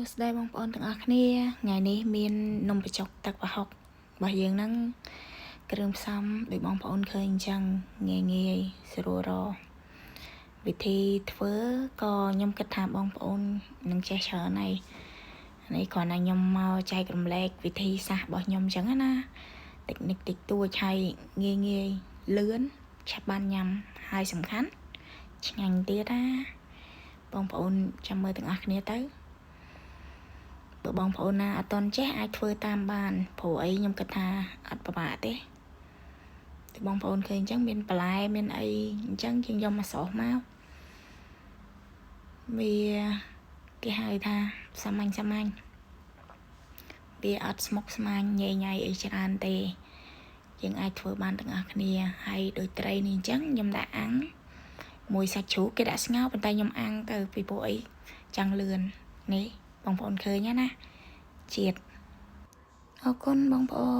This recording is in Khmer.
ស្ដីបងប្អូនទាំងអស់គ្នាថ្ងៃនេះមាននំបញ្ចុកទឹកប្រហុករបស់យើងហ្នឹងគ្រឿងផ្សំដូចបងប្អូនឃើញអញ្ចឹងងាយស្រួលរកវិធីធ្វើក៏ខ្ញុំគិតថាបងប្អូននឹងចេះច្រើនហើយនេះគ្រាន់តែខ្ញុំមកចែករំលែកវិធីសាស្ត្ររបស់ខ្ញុំអញ្ចឹងណាតិចនិចតិចតួចហើយងាយលឿនឆាប់បានញ៉ាំហើយសំខាន់ឆ្ងាញ់ទៀតណាបងប្អូនចាំមើលទាំងអស់គ្នាទៅបើបងប្អូនណាអត់ទាន់ចេះអាចធ្វើតាមបានព្រោះអីខ្ញុំគិតថាអត់ពិបាកទេតែបងប្អូនឃើញអញ្ចឹងមានបន្លែមានអីអញ្ចឹងយើងយកមកស្រុះមកវាគេហៅថាសាមញ្ញវាអត់ស្មុគស្មាញញ៉ៃអីច្រើនទេយើងអាចធ្វើបានទាំងអស់គ្នាហើយដូចត្រីនេះអញ្ចឹងខ្ញុំដាក់អាំងមួយសាច់ជ្រូកគេដាក់ស្ងោរប៉ុន្តែខ្ញុំអាំងទៅពីព្រោះអីចង់លឿននេះបងប្អូនឃើញណាជាតិអរគុណបងប្អូន